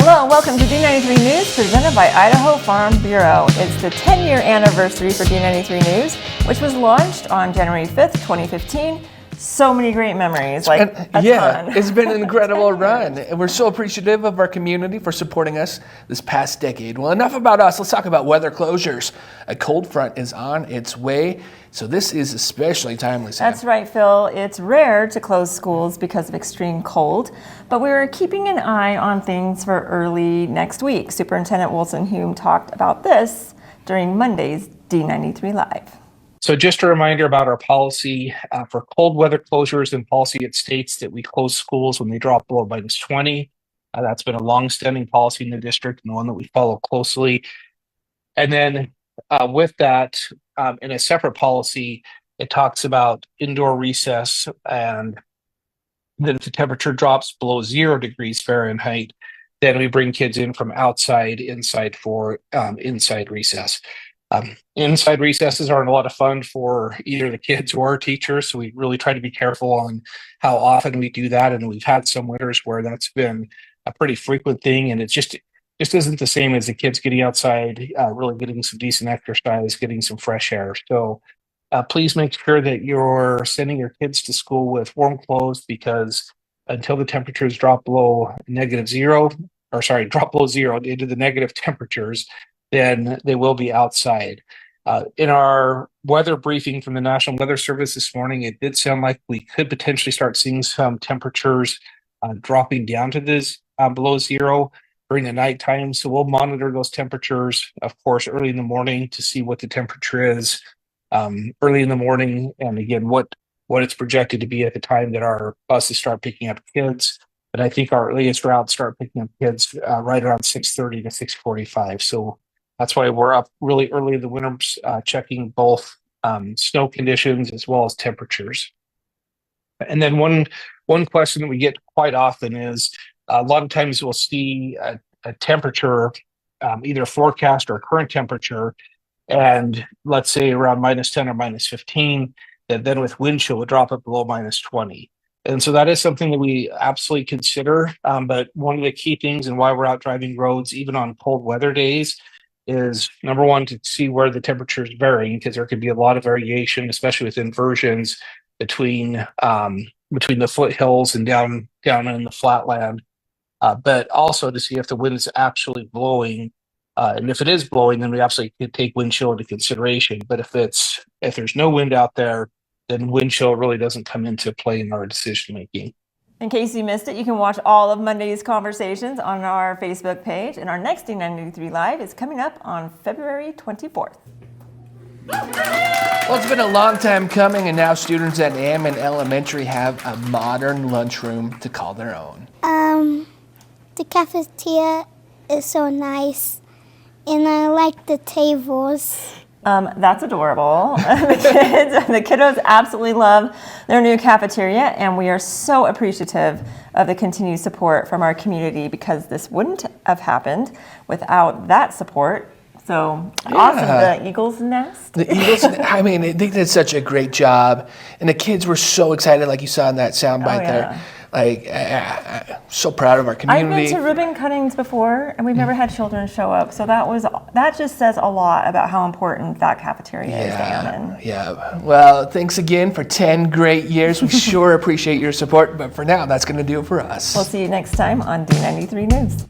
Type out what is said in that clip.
Hello and welcome to D93 News presented by Idaho Farm Bureau. It's the 10-year anniversary for D93 News, which was launched on January 5th, 2015. So many great memories, ton. It's been an incredible run. And we're so appreciative of our community for supporting us this past decade. Well, enough about us. Let's talk about weather closures. A cold front is on its way, so this is especially timely, Sam. That's right, Phil. It's rare to close schools because of extreme cold, but we're keeping an eye on things for early next week. Superintendent Woolstenhulme talked about this during Monday's D93 Live. So just a reminder about our policy for cold weather closures. In policy, it states that we close schools when they drop below -20. That's been a long-standing policy in the district and the one that we follow closely. And then with that, in a separate policy, it talks about indoor recess, and that if the temperature drops below 0 degrees Fahrenheit, then we bring kids in from inside for inside recess. Inside recesses aren't a lot of fun for either the kids or our teachers, so we really try to be careful on how often we do that. And we've had some winters where that's been a pretty frequent thing, and it just isn't the same as the kids getting outside, really getting some decent exercise, getting some fresh air. So please make sure that you're sending your kids to school with warm clothes, because until the temperatures drop below drop below 0 into the negative temperatures, then they will be outside. In our weather briefing from the National Weather Service this morning, it did sound like we could potentially start seeing some temperatures dropping down to this below 0 during the nighttime. So we'll monitor those temperatures, of course, early in the morning to see what the temperature is early in the morning, and again, what it's projected to be at the time that our buses start picking up kids. But I think our earliest routes start picking up kids right around 6:30 to 6:45. So that's why we're up really early in the winter, checking both snow conditions as well as temperatures. And then one question that we get quite often is, a lot of times we'll see a temperature, either forecast or current temperature, and let's say around -10 or -15, that then with wind chill would drop it below -20. And so that is something that we absolutely consider. But one of the key things and why we're out driving roads, even on cold weather days, is number one, to see where the temperature is varying, because there could be a lot of variation, especially with inversions between the foothills and down in the flatland. But also to see if the wind is actually blowing. And if it is blowing, then we absolutely could take wind chill into consideration. But if there's no wind out there, then wind chill really doesn't come into play in our decision making. In case you missed it, you can watch all of Monday's conversations on our Facebook page, and our next D93 Live is coming up on February 24th. Well, it's been a long time coming, and now students at Ammon Elementary have a modern lunchroom to call their own. The cafeteria is so nice, and I like the tables. That's adorable. The kiddos absolutely love their new cafeteria, and we are so appreciative of the continued support from our community, because this wouldn't have happened without that support. So awesome, the Eagles Nest. The Eagles, I mean, they did such a great job, and the kids were so excited, like you saw in that soundbite there. Like, so proud of our community. I've been to ribbon cuttings before, and we've never had children show up. So that just says a lot about how important that cafeteria is to Ammon. Yeah. Well, thanks again for 10 great years. We sure appreciate your support. But for now, that's going to do it for us. We'll see you next time on D93 News.